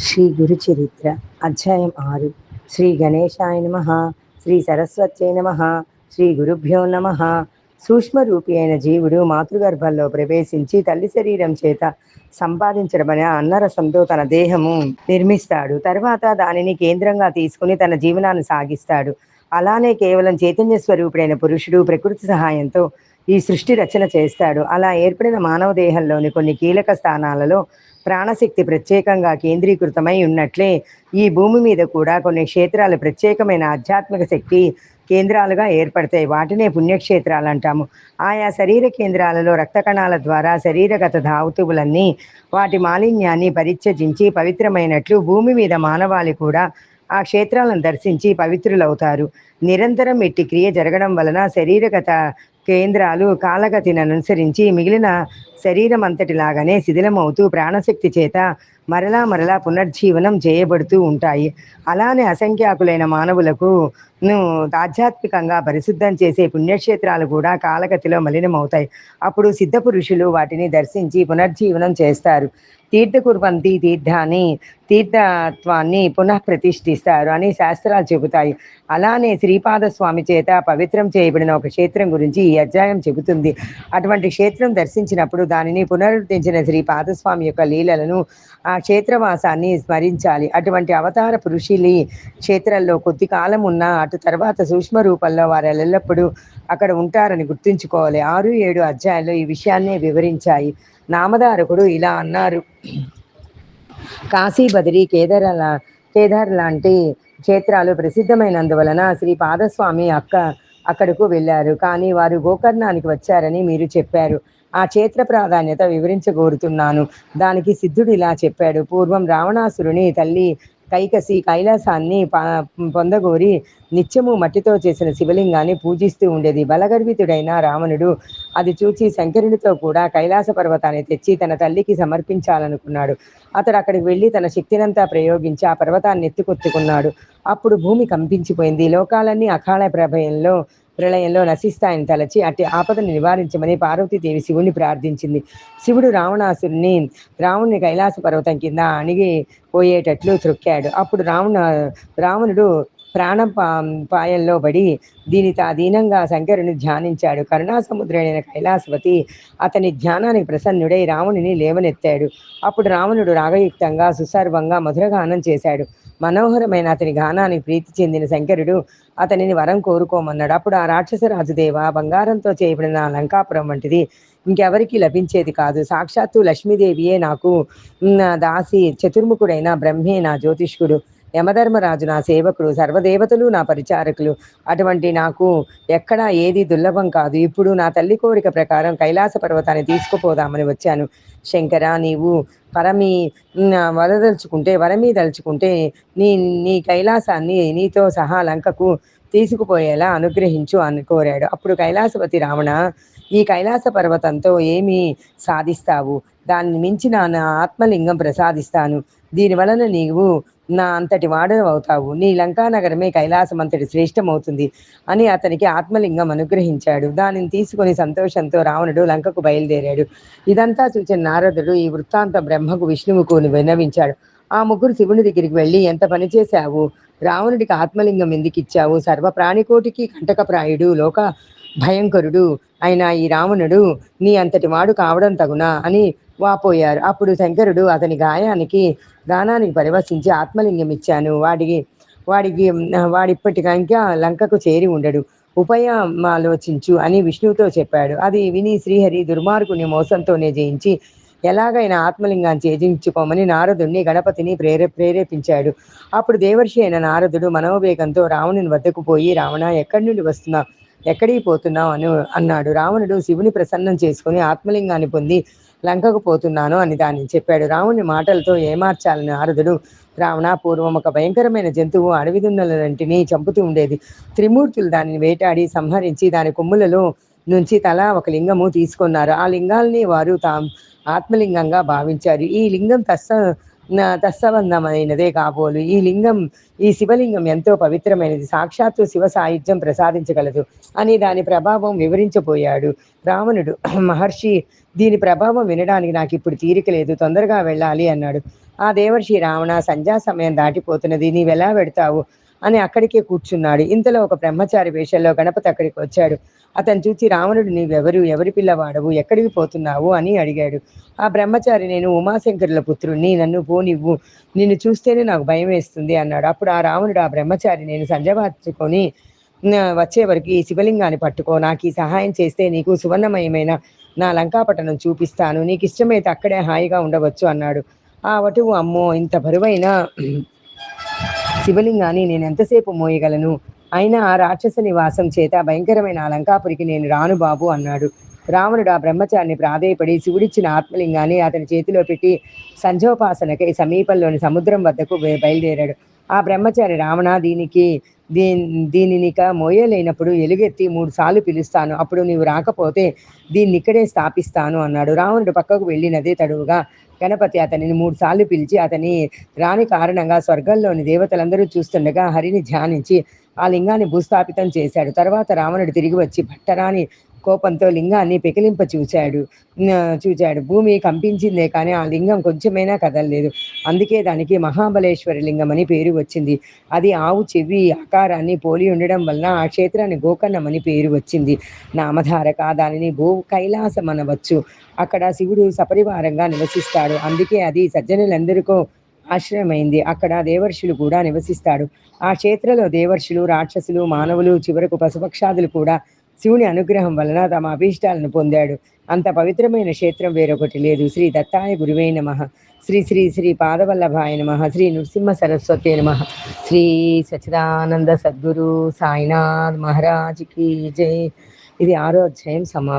శ్రీ గురు చరిత్ర అధ్యాయం 6. శ్రీ గణేశాయ నమ, శ్రీ సరస్వత్యై నమ, శ్రీ గురుభ్యో నమ. సూక్ష్మరూపి అయిన జీవుడు మాతృగర్భంలో ప్రవేశించి తల్లి శరీరం చేత సంపాదించడమనే అన్నరసంతో తన దేహము నిర్మిస్తాడు. తర్వాత దానిని కేంద్రంగా తీసుకుని తన జీవనాన్ని సాగిస్తాడు. అలానే కేవలం చైతన్య స్వరూపుడైన పురుషుడు ప్రకృతి సహాయంతో ఈ సృష్టి రచన చేస్తాడు. అలా ఏర్పడిన మానవ దేహంలోని కొన్ని కీలక స్థానాలలో ప్రాణశక్తి ప్రత్యేకంగా కేంద్రీకృతమై ఉన్నట్లే ఈ భూమి మీద కూడా కొన్ని క్షేత్రాలు ప్రత్యేకమైన ఆధ్యాత్మిక శక్తి కేంద్రాలుగా ఏర్పడతాయి. వాటినే పుణ్యక్షేత్రాలు అంటాము. ఆయా శరీర కేంద్రాలలో రక్త కణాల ద్వారా శరీరగత ధాతువులన్నీ వాటి మాలిన్యాన్ని పరిత్యజించి పవిత్రమైనట్లు భూమి మీద మానవాళి కూడా ఆ క్షేత్రాలను దర్శించి పవిత్రులవుతారు. నిరంతరం ఇట్టి క్రియ జరగడం వలన శరీరగత కేంద్రాలు కాలగతిని అనుసరించి మిగిలిన శరీరం అంతటిలాగానే శిథిలమవుతూ ప్రాణశక్తి చేత మరలా పునర్జీవనం చేయబడుతూ ఉంటాయి. అలానే అసంఖ్యాకులైన మానవులకు ఆధ్యాత్మికంగా పరిశుద్ధం చేసే పుణ్యక్షేత్రాలు కూడా కాలగతిలో మలినమవుతాయి. అప్పుడు సిద్ధ పురుషులు వాటిని దర్శించి పునర్జీవనం చేస్తారు. తీర్థకుర్వంతి తీర్థాన్ని తీర్థత్వాన్ని పునః ప్రతిష్ఠిస్తారు అని శాస్త్రాలు చెబుతాయి. అలానే శ్రీపాద స్వామి చేత పవిత్రం చేయబడిన ఒక క్షేత్రం గురించి ఈ అధ్యాయం చెబుతుంది. అటువంటి క్షేత్రం దర్శించినప్పుడు దానిని పునరుద్ధరించిన శ్రీపాదస్వామి యొక్క లీలలను, ఆ క్షేత్రవాసాన్ని స్మరించాలి. అటువంటి అవతార పురుషులు క్షేత్రంలో కొద్ది కాలం ఉన్నా అటు తర్వాత సూక్ష్మ రూపంలో వారు ఎల్లప్పుడూ అక్కడ ఉంటారని గుర్తుంచుకోవాలి. 6, 7 అధ్యాయాలు ఈ విషయాన్నే వివరించాయి. నామధారకుడు ఇలా అన్నారు: కాశీ, బదరి, కేదార్ లాంటి క్షేత్రాలు ప్రసిద్ధమైనందువలన శ్రీ పాదస్వామి అక్కడకు వెళ్ళారు. కానీ వారు గోకర్ణానికి వచ్చారని మీరు చెప్పారు. ఆ క్షేత్ర ప్రాధాన్యత వివరించగోరుతున్నాను. దానికి సిద్ధుడు ఇలా చెప్పాడు: పూర్వం రావణాసురుని తల్లి కైకసి కైలాసాన్ని పొందగోరి నిత్యము మట్టితో చేసిన శివలింగాన్ని పూజిస్తూ ఉండేది. బలగర్వితుడైన రావణుడు అది చూచి శంకరునితో కూడా కైలాస పర్వతాన్ని తెచ్చి తన తల్లికి సమర్పించాలనుకున్నాడు. అతడు అక్కడికి వెళ్ళి తన శక్తినంతా ప్రయోగించి ఆ పర్వతాన్ని ఎత్తుకొత్తుకున్నాడు. అప్పుడు భూమి కంపించిపోయింది. లోకాలన్నీ అకాల ప్రళయంలో నశిస్తాయని తలచి అట్టి ఆపదను నివారించమని పార్వతీదేవి శివుని ప్రార్థించింది. శివుడు రావణుని కైలాస పర్వతం కింద అణిగిపోయేటట్లు త్రొక్కాడు. అప్పుడు రావణుడు ప్రాణపాయంలో పడి దీనంగా శంకరుని ధ్యానించాడు. కరుణాసముద్రుడైన కైలాసవతి అతని ధ్యానానికి ప్రసన్నుడై రావణుని లేవనెత్తాడు. అప్పుడు రావణుడు రాగయుక్తంగా సుసర్వంగా మధురగానం చేశాడు. మనోహరమైన అతని గానానికి ప్రీతి చెందిన శంకరుడు అతనిని వరం కోరుకోమన్నాడు. అప్పుడు ఆ రాక్షసరాజుదేవ, బంగారంతో చేయబడిన లంకాపురం వంటిది ఇంకెవరికి లభించేది కాదు. సాక్షాత్తు లక్ష్మీదేవియే నాకు దాసి, చతుర్ముఖుడైన బ్రహ్మే నా జ్యోతిష్కుడు, యమధర్మరాజు నా సేవకుడు, సర్వదేవతలు నా పరిచారకులు. అటువంటి నాకు ఎక్కడా ఏది దుర్లభం కాదు. ఇప్పుడు నా తల్లి కోరిక ప్రకారం కైలాస పర్వతాన్ని తీసుకుపోదామని వచ్చాను. శంకర, నీవు వరమీ దలుచుకుంటే నీ కైలాసాన్ని నీతో సహా లంకకు తీసుకుపోయేలా అనుగ్రహించు అని కోరాడు. అప్పుడు కైలాసపతి రావణ, ఈ కైలాస పర్వతంతో ఏమి సాధిస్తావు? దాన్ని మించి నా ఆత్మలింగం ప్రసాదిస్తాను. దీనివలన నీవు నా అంతటి వాడవు అవుతావు. నీ లంకానగరమే కైలాసం అంతటి శ్రేష్టమవుతుంది అని అతనికి ఆత్మలింగం అనుగ్రహించాడు. దానిని తీసుకుని సంతోషంతో రావణుడు లంకకు బయలుదేరాడు. ఇదంతా చూసిన నారదుడు ఈ వృత్తాంతం బ్రహ్మకు, విష్ణువుకు విన్నవించాడు. ఆ ముగ్గురు శివుని దగ్గరికి వెళ్ళి, ఎంత పని చేశావు? రావణుడికి ఆత్మలింగం ఎందుకు ఇచ్చావు? సర్వ ప్రాణికోటికి కంటకప్రాయుడు, లోక భయంకరుడు అయిన ఈ రావణుడు నీ అంతటి వాడు కావడం తగునా అని వాపోయారు. అప్పుడు శంకరుడు అతని గానానికి పరివసించి ఆత్మలింగం ఇచ్చాను. వాడిప్పటికంకా లంకకు చేరి ఉండడు. ఆలోచించు అని విష్ణువుతో చెప్పాడు. అది విని శ్రీహరి దుర్మార్గుని మోసంతోనే జయించి ఎలాగైనా ఆత్మలింగాన్ని ఛేదించుకోమని నారదుడిని, గణపతిని ప్రేరేపించాడు. అప్పుడు దేవర్షి అయిన నారదుడు మనోవేగంతో రావణుని వద్దకు పోయి, రావణ, ఎక్కడి నుండి వస్తున్నావు, ఎక్కడికి పోతున్నావు అన్నాడు. రావణుడు శివుని ప్రసన్నం చేసుకుని ఆత్మలింగాన్ని పొంది లంకకు పోతున్నాను అని దాన్ని చెప్పాడు. రావణుని మాటలతో ఏమార్చాలని నారదుడు, రావణ, పూర్వం ఒక భయంకరమైన జంతువు అడవి దున్నలన్నింటినీ చంపుతూ ఉండేది. త్రిమూర్తులు దానిని వేటాడి సంహరించి దాని కొమ్ములలో నుంచి తలా ఒక లింగము తీసుకున్నారు. ఆ లింగాల్ని వారు ఆత్మలింగంగా భావించారు. ఈ లింగం తత్సంబంధమైనదే కాబోలు. ఈ శివలింగం ఎంతో పవిత్రమైనది, సాక్షాత్తు శివ సాయుధ్యం ప్రసాదించగలదు అని దాని ప్రభావం వివరించబోయాడు. రావణుడు, మహర్షి, దీని ప్రభావం వినడానికి నాకు ఇప్పుడు తీరిక లేదు, తొందరగా వెళ్ళాలి అన్నాడు. ఆ దేవర్షి రావణ, సంధ్యా సమయం దాటిపోతున్నది, నీవెలా వెడతావు అని అక్కడికే కూర్చున్నాడు. ఇంతలో ఒక బ్రహ్మచారి వేషంలో గణపతి అక్కడికి వచ్చాడు. అతను చూచి రావణుడు, నీవెవరు, ఎవరి పిల్లవాడవు, ఎక్కడికి పోతున్నావు అని అడిగాడు. ఆ బ్రహ్మచారి, నేను ఉమాశంకరుల పుత్రుణ్ణి, నన్ను పోనివ్వు, నిన్ను చూస్తేనే నాకు భయం వేస్తుంది అన్నాడు. అప్పుడు ఆ రావణుడు ఆ బ్రహ్మచారి, నేను సంజవార్చుకొని వచ్చే వరకు ఈ శివలింగాన్ని పట్టుకో, నాకు ఈ సహాయం చేస్తే నీకు సువర్ణమయమైన నా లంకాపట్టణం చూపిస్తాను, నీకు ఇష్టమైతే అక్కడే హాయిగా ఉండవచ్చు అన్నాడు. ఆ వటువు, అమ్మో, ఇంత బరువైన శివలింగాన్ని నేను ఎంతసేపు మోయగలను, అయినా ఆ రాక్షస నివాసం చేత భయంకరమైన ఆ లంకాపురికి నేను రాను బాబు అన్నాడు. రావణుడు ఆ బ్రహ్మచారిని ప్రాధేయపడి శివుడిచ్చిన ఆత్మలింగాన్ని అతని చేతిలో పెట్టి సంధ్యోపాసనకై సమీపంలోని సముద్రం వద్దకు బయలుదేరాడు. ఆ బ్రహ్మచారి, రావణ, దీనినిక మోయలేనప్పుడు ఎలుగెత్తి 3 సార్లు పిలుస్తాను, అప్పుడు నీవు రాకపోతే దీన్ని ఇక్కడే స్థాపిస్తాను అన్నాడు. రావణుడు పక్కకు వెళ్ళినదే తడువుగా గణపతి అతనిని 3 సార్లు పిలిచి అతని రాని కారణంగా స్వర్గంలోని దేవతలందరూ చూస్తుండగా హరిని ధ్యానించి ఆ లింగాన్ని భూస్థాపితం చేశాడు. తర్వాత రావణుడు తిరిగి వచ్చి భట్టరాని కోపంతో లింగాన్ని పెకిలింప చూచాడు. భూమి కంపించిందే కానీ ఆ లింగం కొంచెమైనా కదలలేదు. అందుకే దానికి మహాబలేశ్వర లింగం అని పేరు వచ్చింది. అది ఆవు చెవి ఆకారాన్ని పోలి ఉండడం వలన ఆ క్షేత్రాన్ని గోకర్ణం అని పేరు వచ్చింది. నామధారక, దానిని భూ కైలాసం అనవచ్చు. అక్కడ శివుడు సపరివారంగా నివసిస్తాడు. అందుకే అది సజ్జనులందరికో ఆశ్రయమైంది. అక్కడ దేవర్షులు కూడా నివసిస్తాడు. ఆ క్షేత్రంలో దేవర్షులు, రాక్షసులు, మానవులు, చివరకు పశుపక్షాదులు కూడా శివుని అనుగ్రహం వలన తమ అభీష్టాలను పొందాడు. అంత పవిత్రమైన క్షేత్రం వేరొకటి లేదు. శ్రీ దత్తాయ గురువే నమః. శ్రీ శ్రీ శ్రీ పాదవల్లభాయ నమః. శ్రీ నృసింహ సరస్వతే నమః. శ్రీ సచ్చిదానంద సద్గురు సాయినాథ్ మహారాజ్కి జై. ఇది 6వ అధ్యాయం సమాప్తం.